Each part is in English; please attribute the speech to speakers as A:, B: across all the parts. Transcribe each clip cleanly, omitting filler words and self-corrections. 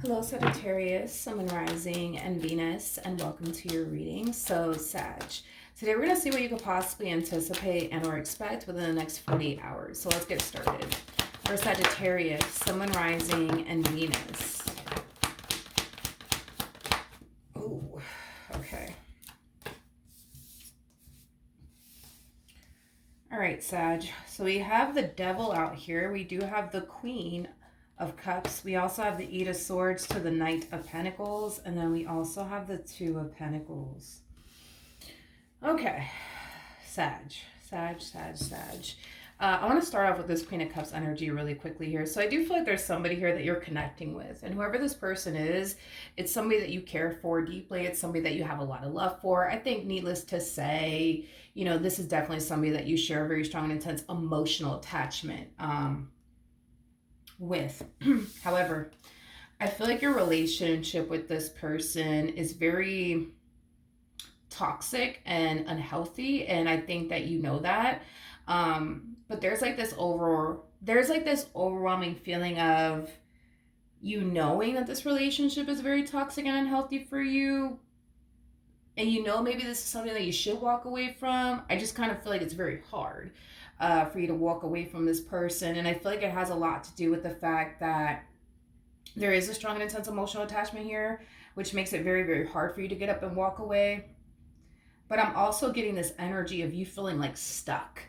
A: Hello, Sagittarius, Sun, Moon, Rising, and Venus, and welcome to your reading. So, Sag, today we're going to see what you could possibly anticipate and or expect within the next 48 hours. So let's get started. For Sagittarius, Sun, Moon, Rising, and Venus. Oh, okay. All right, Sag. So we have the Devil out here. We do have the Queen of Cups. We also have the Eight of Swords to the Knight of Pentacles. And then we also have the Two of Pentacles. Okay. Sag. I want to start off with this Queen of Cups energy really quickly here. So I do feel like there's somebody here that you're connecting with. And whoever this person is, it's somebody that you care for deeply. It's somebody that you have a lot of love for. I think needless to say, you know, this is definitely somebody that you share a very strong and intense emotional attachment with. However, I feel like your relationship with this person is very toxic and unhealthy, and I think that you know that. But there's like this overwhelming feeling of you knowing that this relationship is very toxic and unhealthy for you, and you know maybe this is something that you should walk away from. I just kind of feel like it's very hard for you to walk away from this person. And I feel like it has a lot to do with the fact that there is a strong and intense emotional attachment here, which makes it very, very hard for you to get up and walk away. But I'm also getting this energy of you feeling like stuck.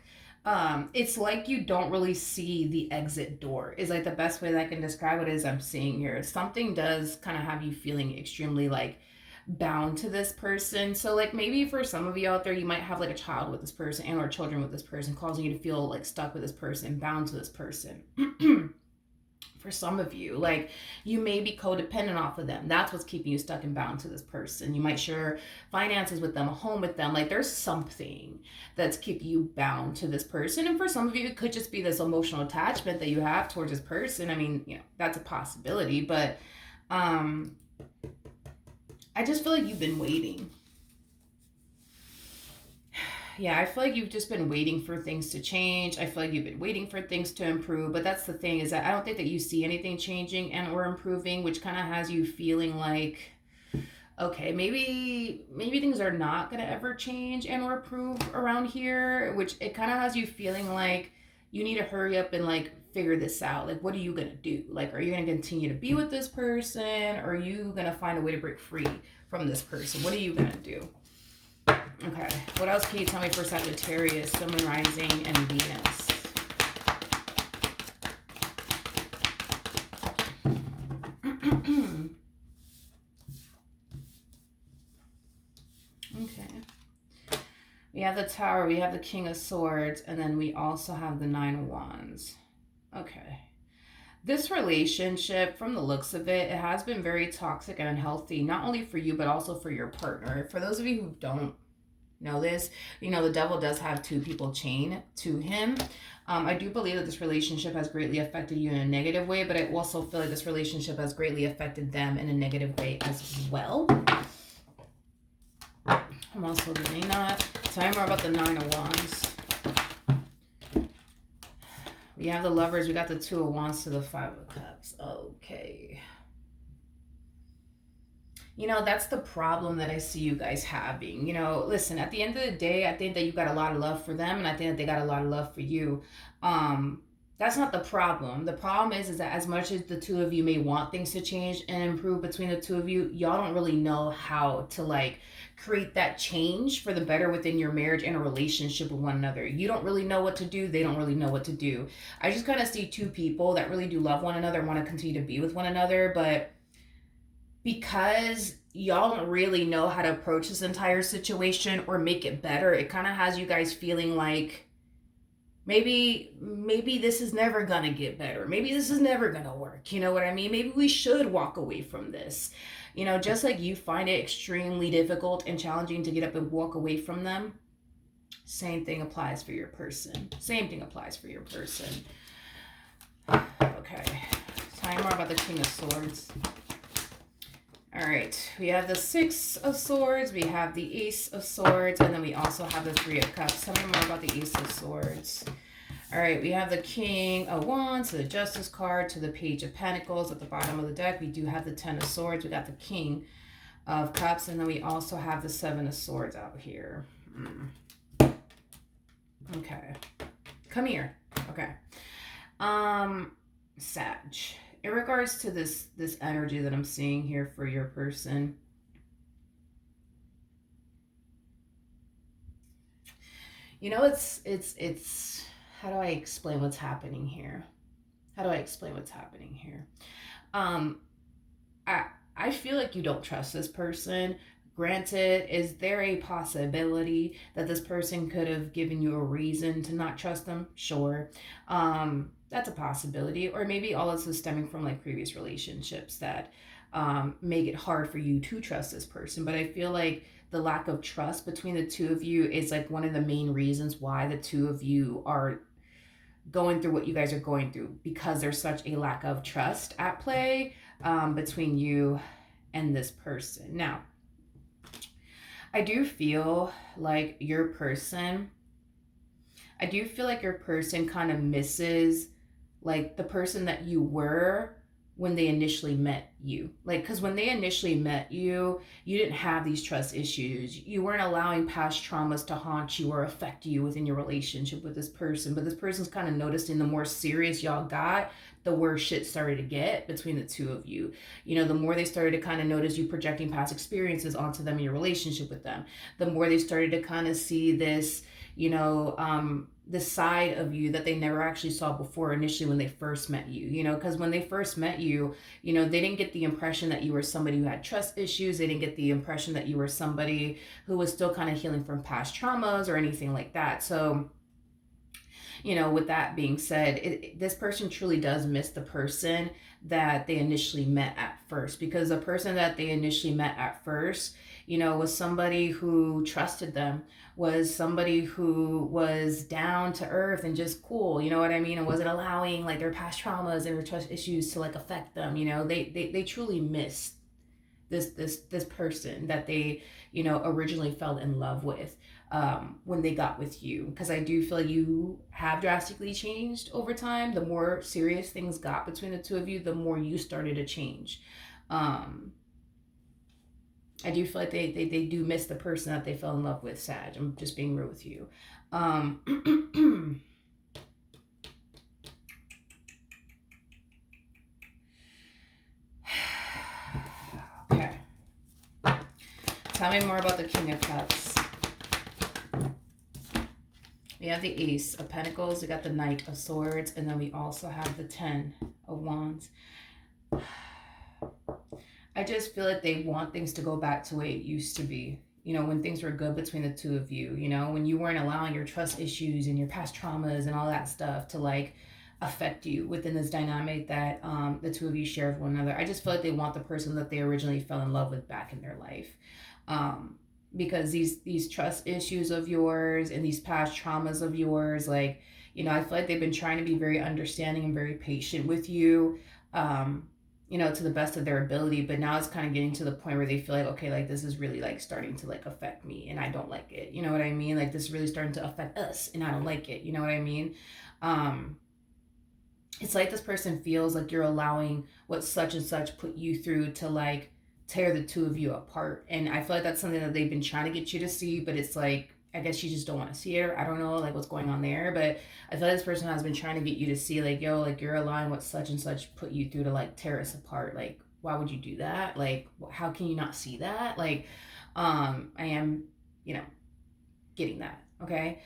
A: It's like you don't really see the exit door is like the best way that I can describe it. Is I'm seeing here. Something does kind of have you feeling extremely like bound to this person. So like maybe for some of you out there, you might have like a child with this person and or children with this person, causing you to feel like stuck with this person, bound to this person. For some of you, like you may be codependent off of them. That's what's keeping you stuck and bound to this person. You might share finances with them, a home with them. Like there's something that's keeping you bound to this person. And for some of you, it could just be this emotional attachment that you have towards this person. I mean, you know, that's a possibility, but I just feel like you've been waiting. Yeah, I feel like you've just been waiting for things to change. I feel like you've been waiting for things to improve. But that's the thing, is that I don't think that you see anything changing and or improving, which kind of has you feeling like, okay, maybe things are not going to ever change and or improve around here, which it kind of has you feeling like you need to hurry up and like figure this out. Like, what are you going to do? Like, are you going to continue to be with this person? Or are you going to find a way to break free from this person? What are you going to do? Okay, what else can you tell me for Sagittarius, Sun, Moon, Rising, and Venus? Okay. We have the Tower, we have the King of Swords, and then we also have the Nine of Wands. Okay. This relationship, from the looks of it, it has been very toxic and unhealthy, not only for you, but also for your partner. For those of you who don't know this, you know, the Devil does have two people chained to him. I do believe that this relationship has greatly affected you in a negative way, but I also feel like this relationship has greatly affected them in a negative way as well. I'm also getting that. Tell me more about the Nine of Wands. We have the Lovers. We got the Two of Wands to the Five of Cups. Okay. You know, that's the problem that I see you guys having. You know, listen, at the end of the day, I think that you got a lot of love for them, and I think that they got a lot of love for you. That's not the problem. The problem is that as much as the two of you may want things to change and improve between the two of you, y'all don't really know how to like create that change for the better within your marriage and a relationship with one another. You don't really know what to do. They don't really know what to do. I just kind of see two people that really do love one another and want to continue to be with one another, but because y'all don't really know how to approach this entire situation or make it better, it kind of has you guys feeling like maybe this is never gonna get better. Maybe this is never gonna work. You know what I mean? Maybe we should walk away from this. You know, just like you find it extremely difficult and challenging to get up and walk away from them, same thing applies for your person. Same thing applies for your person. Okay. Tell me more about the King of Swords. All right, we have the Six of Swords, we have the Ace of Swords, and then we also have the Three of Cups. Tell me more about the Ace of Swords. All right, we have the King of Wands, the Justice card, to the Page of Pentacles at the bottom of the deck. We do have the Ten of Swords. We got the King of Cups, and then we also have the Seven of Swords out here. Okay. Come here. Okay. Sag. In regards to this energy that I'm seeing here for your person, you know, it's how do I explain what's happening here? How do I explain what's happening here? I feel like you don't trust this person. Granted, is there a possibility that this person could have given you a reason to not trust them? Sure. That's a possibility. Or maybe all this is stemming from like previous relationships that make it hard for you to trust this person. But I feel like the lack of trust between the two of you is like one of the main reasons why the two of you are going through what you guys are going through, because there's such a lack of trust at play between you and this person. Now, I do feel like your person kind of misses like the person that you were when they initially met you. Like, because when they initially met you, you didn't have these trust issues. You weren't allowing past traumas to haunt you or affect you within your relationship with this person. But this person's kind of noticing the more serious y'all got, the worse shit started to get between the two of you. You know, the more they started to kind of notice you projecting past experiences onto them in your relationship with them, the more they started to kind of see this, you know, the side of you that they never actually saw before initially when they first met you, you know, because when they first met you, you know, they didn't get the impression that you were somebody who had trust issues. They didn't get the impression that you were somebody who was still kind of healing from past traumas or anything like that. So, you know, with that being said, this person truly does miss the person that they initially met at first, because the person that they initially met at first, you know, was somebody who trusted them, was somebody who was down to earth and just cool, you know what I mean? And wasn't allowing like their past traumas and their trust issues to like affect them. You know, they truly missed this person that they, you know, originally fell in love with when they got with you. Because I do feel you have drastically changed over time. The more serious things got between the two of you, the more you started to change. I do feel like they do miss the person that they fell in love with, Sag. I'm just being real with you. Okay. Tell me more about the King of Cups. We have the Ace of Pentacles, we got the Knight of Swords, and then we also have the Ten of Wands. I just feel like they want things to go back to the way it used to be. You know, when things were good between the two of you, you know, when you weren't allowing your trust issues and your past traumas and all that stuff to like affect you within this dynamic that the two of you share with one another. I just feel like they want the person that they originally fell in love with back in their life. Because these trust issues of yours and these past traumas of yours, like, you know, I feel like they've been trying to be very understanding and very patient with you, you know, to the best of their ability, but now it's kind of getting to the point where they feel like, okay, like this is really like starting to like affect me and I don't like it. You know what I mean? Like this is really starting to affect us and I don't like it. You know what I mean? It's like this person feels like you're allowing what such and such put you through to like tear the two of you apart. And I feel like that's something that they've been trying to get you to see, but it's like, I guess you just don't want to see it. I don't know like what's going on there, but I feel like this person has been trying to get you to see like, yo, like you're allowing what such and such put you through to like tear us apart. Like, why would you do that? Like, how can you not see that? Like, I am, you know, getting that. Okay.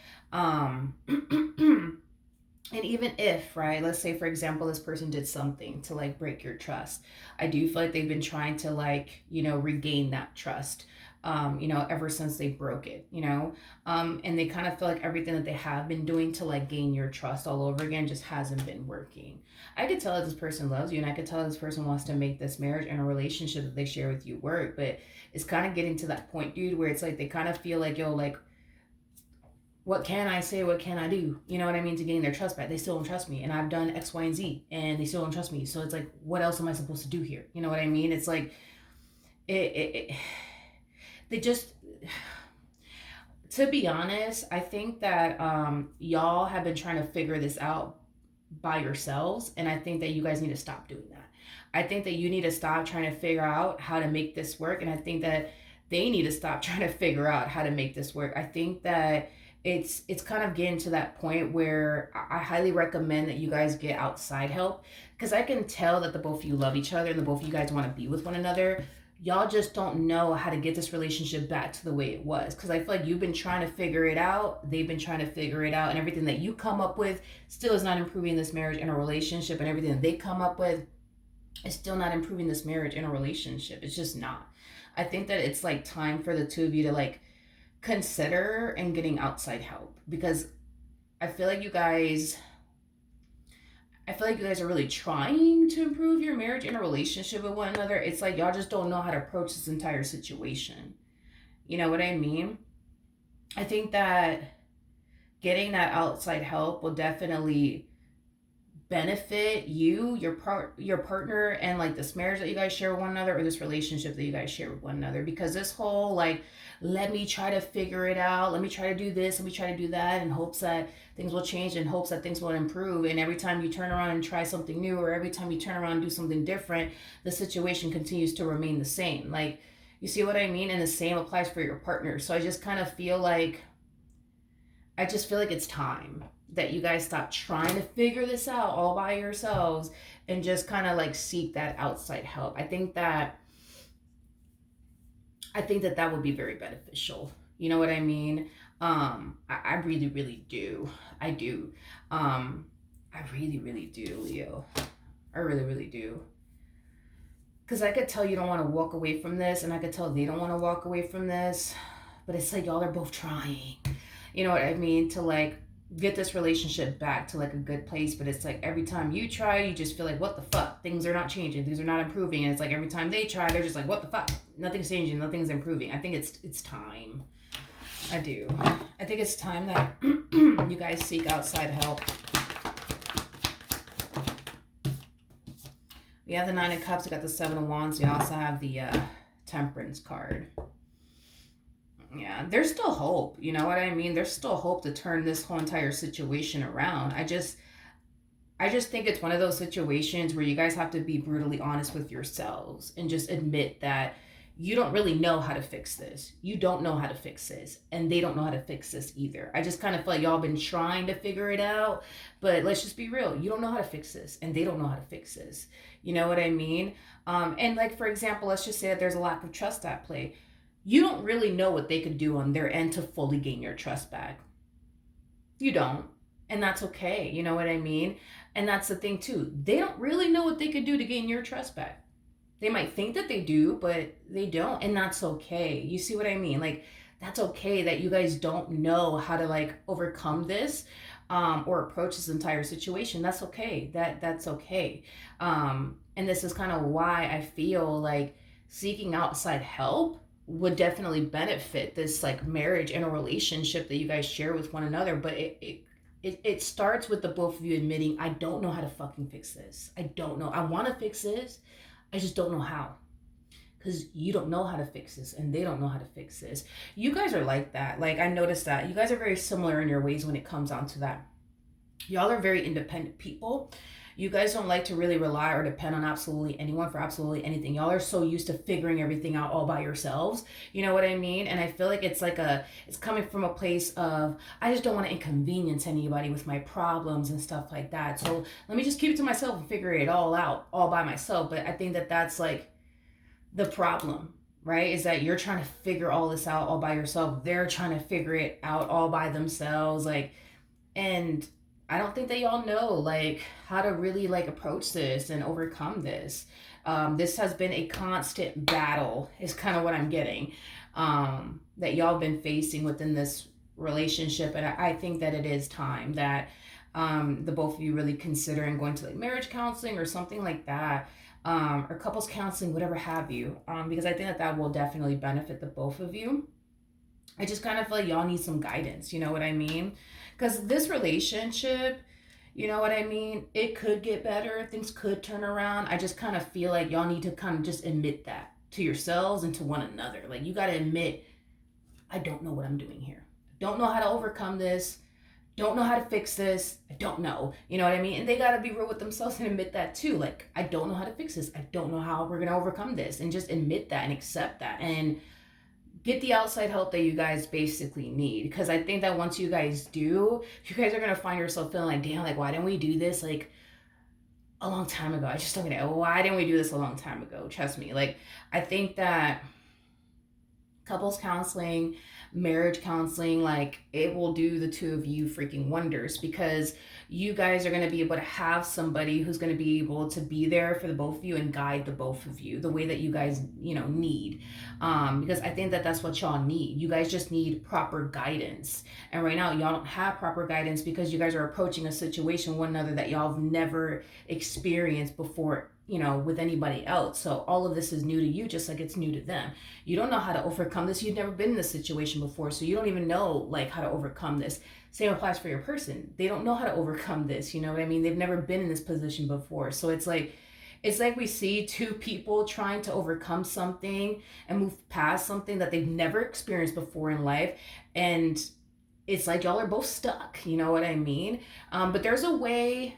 A: And even if, right, let's say, for example, this person did something to like break your trust, I do feel like they've been trying to like, you know, regain that trust, you know, ever since they broke it, you know, and they kind of feel like everything that they have been doing to like gain your trust all over again just hasn't been working. I could tell that this person loves you and I could tell that this person wants to make this marriage and a relationship that they share with you work, but it's kind of getting to that point, dude, where it's like they kind of feel like, yo, like, what can I say? What can I do? You know what I mean? To gain their trust back. They still don't trust me. And I've done X, Y, and Z. And they still don't trust me. So it's like, what else am I supposed to do here? You know what I mean? It's like, they just, To be honest, I think that y'all have been trying to figure this out by yourselves, and I think that you guys need to stop doing that. I think that you need to stop trying to figure out how to make this work, and I think that they need to stop trying to figure out how to make this work. I think that it's kind of getting to that point where I highly recommend that you guys get outside help, because I can tell that the both of you love each other and the both of you guys want to be with one another. Y'all just don't know how to get this relationship back to the way it was, because I feel like you've been trying to figure it out, they've been trying to figure it out, and everything that you come up with still is not improving this marriage and a relationship, and everything that they come up with is still not improving this marriage and a relationship. It's just not. I think that it's like time for the two of you to like consider and getting outside help, because I feel like you guys are really trying to improve your marriage and a relationship with one another. It's like y'all just don't know how to approach this entire situation. You know what I mean? I think that getting that outside help will definitely benefit you, your partner, and like this marriage that you guys share with one another, or this relationship that you guys share with one another. Because this whole like, let me try to figure it out, let me try to do this, let me try to do that, in hopes that things will change, in hopes that things will improve, and every time you turn around and try something new, or every time you turn around and do something different, the situation continues to remain the same. Like, you see what I mean? And the same applies for your partner. So I just kind of feel like it's time that you guys stop trying to figure this out all by yourselves and just kind of like seek that outside help. I think that that would be very beneficial. You know what I mean? I really, really do. I do. I really, really do, Leo. I really, really do. Because I could tell you don't want to walk away from this, and I could tell they don't want to walk away from this, but it's like y'all are both trying. You know what I mean? To like get this relationship back to like a good place, but it's like every time you try, you just feel like, what the fuck? Things are not changing, things are not improving. And it's like every time they try, they're just like, what the fuck? Nothing's changing, nothing's improving. I think it's time. I do. I think it's time that you guys seek outside help. We have the Nine of Cups, we got the Seven of Wands, we also have the Temperance card. Yeah, there's still hope. You know what I mean? There's still hope to turn this whole entire situation around. I just think it's one of those situations where you guys have to be brutally honest with yourselves and just admit that you don't really know how to fix this. You don't know how to fix this, and they don't know how to fix this either. I just kind of feel like y'all been trying to figure it out, but let's just be real. You don't know how to fix this, and they don't know how to fix this. You know what I mean? And like, for example, let's just say that there's a lack of trust at play. You don't really know what they could do on their end to fully gain your trust back. You don't. And that's okay. You know what I mean? And that's the thing too. They don't really know what they could do to gain your trust back. They might think that they do, but they don't. And that's okay. You see what I mean? Like, that's okay that you guys don't know how to like overcome this or approach this entire situation. That's okay. That's okay. And this is kind of why I feel like seeking outside help would definitely benefit this like marriage and a relationship that you guys share with one another. But it starts with the both of you admitting, I don't know how to fucking fix this. I don't know. I want to fix this. I just don't know how. Because you don't know how to fix this, and they don't know how to fix this. You guys are like that. Like, I noticed that you guys are very similar in your ways when it comes down to that. Y'all are very independent people. You guys don't like to really rely or depend on absolutely anyone for absolutely anything. Y'all are so used to figuring everything out all by yourselves. You know what I mean? And I feel like it's coming from a place of, I just don't want to inconvenience anybody with my problems and stuff like that. So let me just keep it to myself and figure it all out all by myself. But I think that that's like the problem, right? Is that you're trying to figure all this out all by yourself. They're trying to figure it out all by themselves. And I don't think that y'all know like how to really like approach this and overcome this. This has been a constant battle is kind of what I'm getting, that y'all been facing within this relationship. And I think that it is time that the both of you really considering going to like marriage counseling or something like that, or couples counseling, whatever have you, because I think that will definitely benefit the both of you. I just kind of feel like y'all need some guidance, you know what I mean? Because this relationship, you know what I mean? It could get better. Things could turn around. I just kind of feel like y'all need to kind of just admit that to yourselves and to one another. Like, you got to admit, I don't know what I'm doing here. don't know how to overcome this, don't know how to fix this, I don't know. You know what I mean? And they got to be real with themselves and admit that too. Like, I don't know how to fix this. I don't know how we're going to overcome this. And just admit that and accept that. And get the outside help that you guys basically need. Because I think that once you guys do, you guys are going to find yourself feeling like, damn, like, why didn't we do this? Like, a long time ago. I just don't get it. Why didn't we do this a long time ago? Trust me. Like, I think that couples counseling, marriage counseling, like, it will do the two of you freaking wonders, because you guys are going to be able to have somebody who's going to be able to be there for the both of you and guide the both of you the way that you guys, need. Because I think that that's what y'all need. You guys just need proper guidance. And right now, y'all don't have proper guidance because you guys are approaching a situation one another that y'all have never experienced before, with anybody else. So all of this is new to you, just like it's new to them. You don't know how to overcome this. You've never been in this situation before, so you don't even know like how to overcome this. Same applies for your person. They don't know how to overcome this. You know what I mean? They've never been in this position before. So it's like we see two people trying to overcome something and move past something that they've never experienced before in life, and it's like y'all are both stuck. You know what I mean? But there's a way.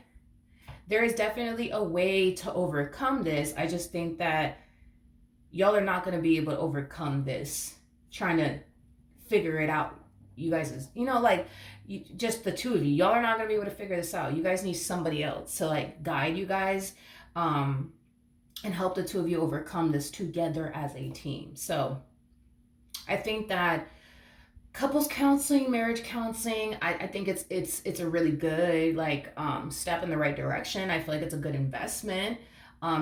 A: There is definitely a way to overcome this. I just think that y'all are not going to be able to overcome this trying to figure it out. You guys is, just the two of you. Y'all are not going to be able to figure this out. You guys need somebody else to like guide you guys and help the two of you overcome this together as a team. So I think that couples counseling, marriage counseling, I think it's a really good step in the right direction. I feel like it's a good investment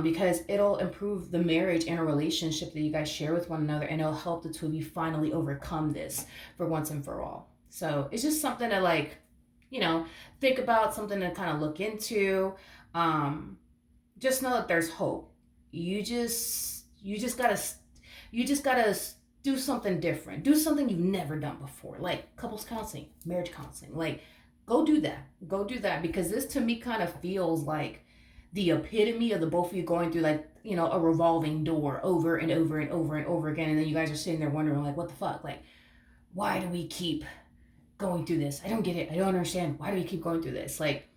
A: because it'll improve the marriage and a relationship that you guys share with one another, and it'll help the two of you finally overcome this for once and for all. So it's just something to think about, something to kind of look into. Just know that there's hope. You just gotta do something different. Do something you've never done before, like couples counseling, marriage counseling. Like, go do that. Go do that, because this to me kind of feels like the epitome of the both of you going through a revolving door over and over and over and over again. And then you guys are sitting there wondering like, what the fuck? Like, why do we keep going through this? I don't get it. I don't understand. Why do we keep going through this? Like,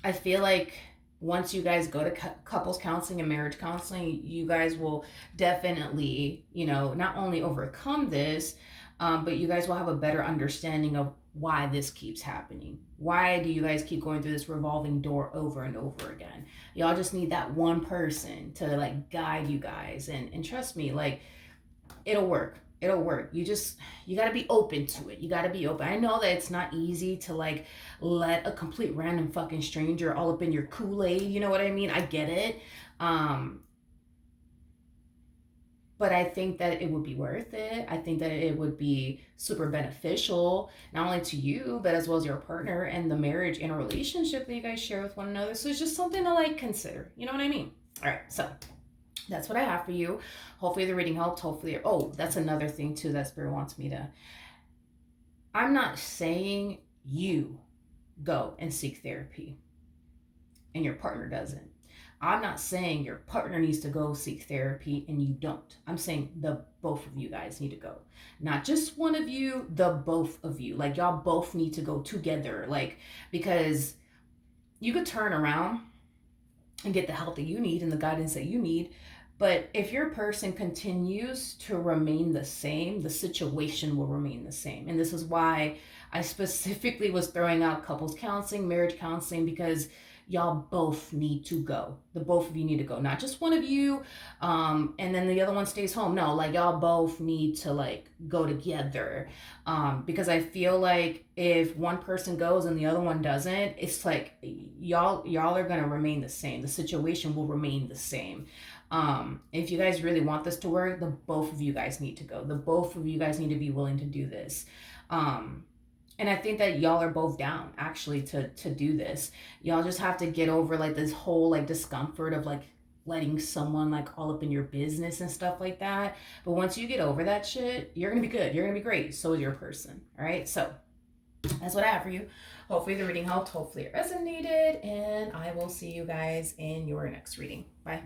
A: I feel like once you guys go to couples counseling and marriage counseling, you guys will definitely, not only overcome this, but you guys will have a better understanding of why this keeps happening. Why do you guys keep going through this revolving door over and over again? Y'all just need that one person to like guide you guys. And trust me, like, it'll work. It'll work. You got to be open to it. You got to be open. I know that it's not easy to like let a complete random fucking stranger all up in your Kool-Aid. You know what I mean? I get it. But I think that it would be worth it. I think that it would be super beneficial, not only to you, but as well as your partner and the marriage and relationship that you guys share with one another. So it's just something to like consider. You know what I mean? All right. So that's what I have for you. Hopefully the reading helped. Hopefully, that's another thing too that Spirit wants me to. I'm not saying you go and seek therapy and your partner doesn't. I'm not saying your partner needs to go seek therapy and you don't. I'm saying the both of you guys need to go. Not just one of you, the both of you. Like, y'all both need to go together. Like, because you could turn around and get the help that you need and the guidance that you need. But if your person continues to remain the same, the situation will remain the same. And this is why I specifically was throwing out couples counseling, marriage counseling, because y'all both need to go. The both of you need to go. Not just one of you, and then the other one stays home. No, like, y'all both need to like go together. Because I feel like if one person goes and the other one doesn't, it's like y'all are gonna remain the same. The situation will remain the same. If you guys really want this to work, the both of you guys need to go. The both of you guys need to be willing to do this. And I think that y'all are both down actually to do this. Y'all just have to get over like this whole like discomfort of like letting someone like all up in your business and stuff like that. But once you get over that shit, you're gonna be good. You're gonna be great. So is your person. All right. So that's what I have for you. Hopefully the reading helped. Hopefully it resonated. And I will see you guys in your next reading. Bye.